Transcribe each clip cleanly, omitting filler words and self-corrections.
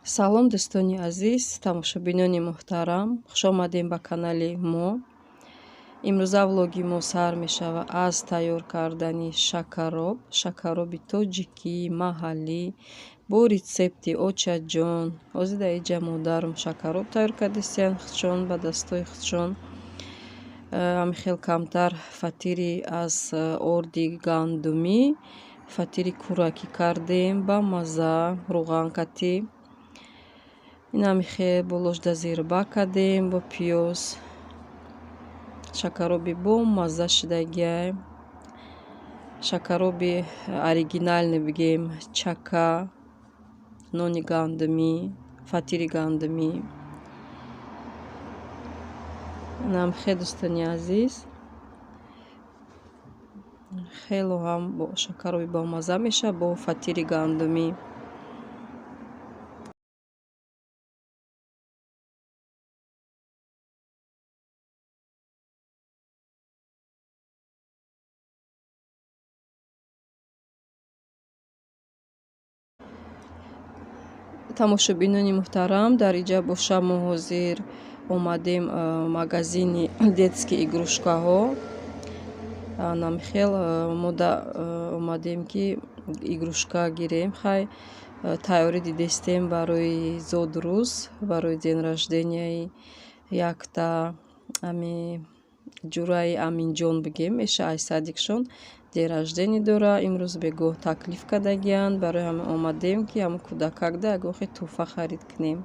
салом дӯстони азиз, тамошобинони муҳтарам, хушомадем ба канали мо. имрӯза влоги мо сар мешавад аз тайёр кардани шакароби тоҷикӣ маҳаллӣ бо рецепти очаҷон. Ҳозир иҷа модарам шакароб тайёр кардесиян худшон ба дастои худшон. Ами хел камтар фатири аз орди гандумӣ фатири кӯракӣ кардем ба мазза руғанкатӣ. Инами хел болошда зирба кардем бо пиёз. Шакароби бо мазза шидагиай. Шакароби оригиналне бигем чака, нони гандумӣ, фатири гандумӣ. Инам хел дӯстони азиз. Хело ҳам бо шакароби бо мазза меша бо фатири гандумӣ. тамошобинони муҳтарам, дар иҷа боша мо ҳозир омадем магазини детские игрушкаҳо. Намхел мода омадем ки игрушка гирем. Хай тайёрӣ дидестем барои зодрӯз, барои денражденияи якта ами ҷураи аминҷон бигем меша айсадикшон денраждени дора. Имрӯз бегоҳ таклиф кардагиянд. Барои ҳамин омадем ки ҳамин кӯдакакда ягон тӯҳфа харид кунем.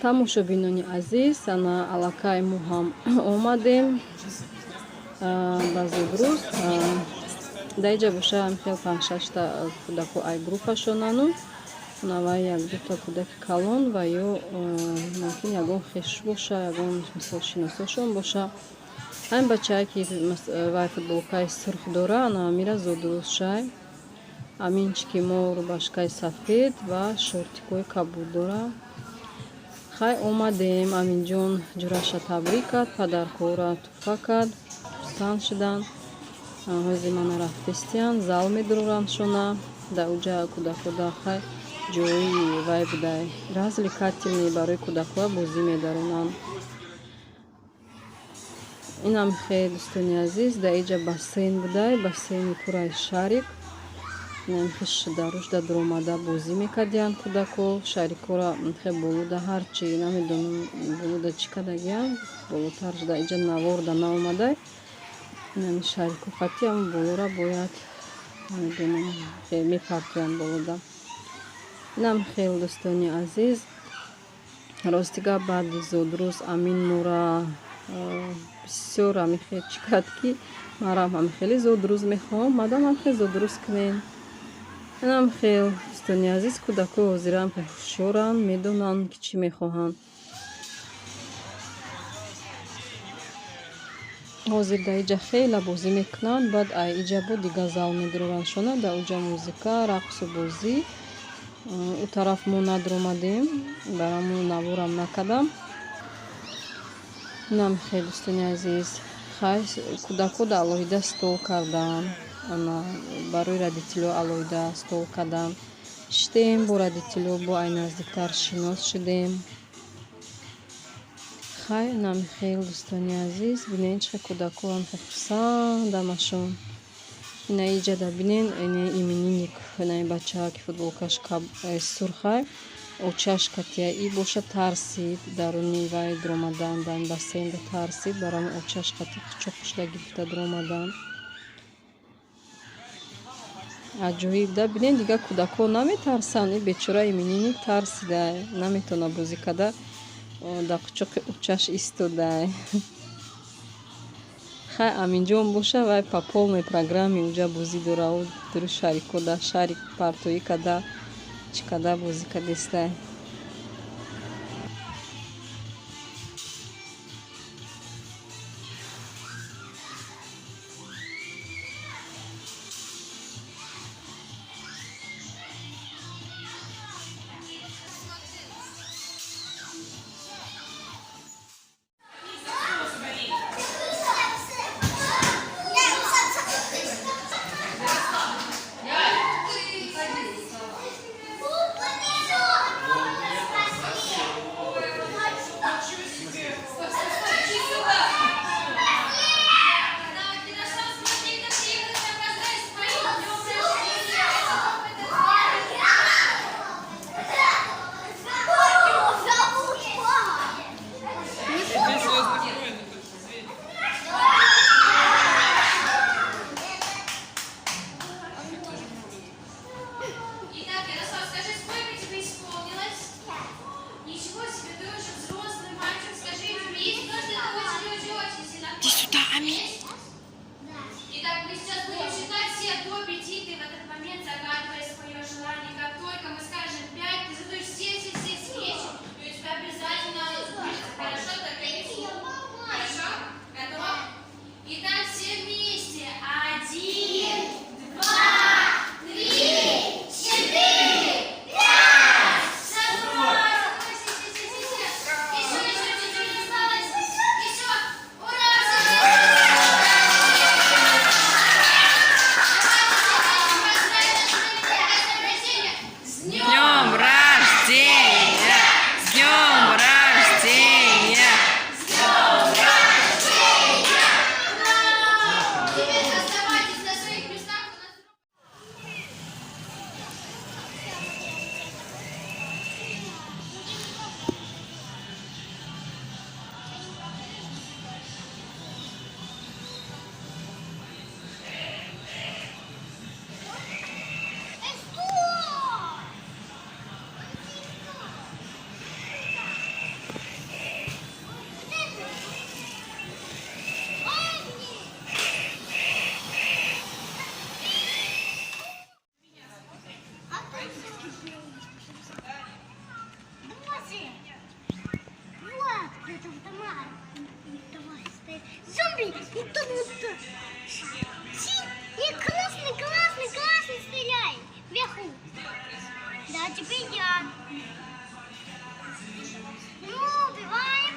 тамошобинони азиз, ана аллакай мо ҳам омадем ба зодрӯз. дар иҷа боша хел 5-6 кӯдаку ай группашонану навай 1-2 кӯдаки калон ва ё мумкин ягон хеш боша, ягон мисол шиносошон боша. ҳамин бачае ки вай футболкаи сурх дора, ана мира зодрӯз шай. амин чи ки мо рубашкаи сафед ва шортикои кабуд дора. хай омадем аминҷон ҷураша табрик кард, падаркора тӯҳфа кард, хурсанд шуданд. ҳози мана рафтистиян зал медурурам шона да уҷа кӯдакода хай ҷои вай будай разли катилни барои кӯдакҳоя бозӣ медаронанд. инам хеле дӯстони азиз да иҷа бассейн будай бассейни пурраи шарик инам даруш да дуромада бозӣ мекардиянд кӯдако шарикҳора хе болуда ҳарчи намедонам болуда чӣ кардагиянд болотар шуда иҷа наворда наомадай инами шарикҳо қати ам болора бояд намедонам хеле мепартоянд болода. инам хеле дӯстони азиз ростига баъди зодрӯз амин мора бисёр амихе чӣ кард ки марам ҳамихели зодрӯз мехоҳам мадам ҳамихе зодрӯз кунем. инам хеле дӯстони азиз кӯдакҳо ҳозирам ҳушёранд медонанд ки чӣ мехоҳанд. ҳозир да иҷа хеле бозӣ мекунанд баъд ай иҷа бо дигар зал медуроранд шона да уҷа музика рақсу бозӣ у тараф мо надуромадем бараму наворам накардам. инам хеле дӯстони азиз хай кӯдакҳо да алоҳида стол карданд барои родителҳо алоҳида стол карданд шидем бо родителҳо бо ай наздиктар шинос шудем. хай инам хеле дӯстони азиз бинед чӣ кӯдакҳоам хурсандам ашон ина иҷа да бинед именинник инай бача ки футболкаш сурхай очаш катия и боша тарсид даруни вай дуромадан дан бассейнда тарсид барами очаш кати қучоқшда гирифта дуромадан аҷоиб да бинед дигар кӯдакҳо наметарсанд и бечора именинник тарсида наметавона бозӣ карда да қучоқи очаш истодай. хай аминҷон боша вай по полной программе уҷа бозӣ дора дури шарикода шарик партоӣ карда чӣ карда бозӣ кардестай. Зомби! Не, классный, классный, классный стреляй! Вверху! Да, теперь я! Ну, убиваем!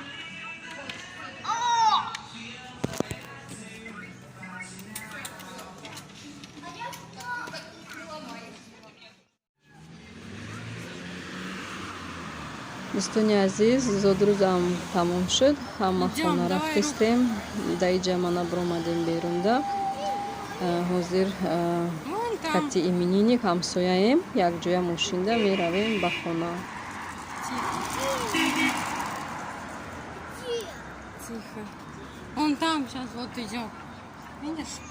О! Дӯстони азиз, зодрӯзам тамом шуд. Ҳама Идём, хона давай рафтистем. Даи ҷамана бромадем берунда. Ҳозир Вон там. кати именинник ҳамсояем. Якҷоя мошинда меравем ба хона. Тихо. Вон там сейчас вот идем. Видишь?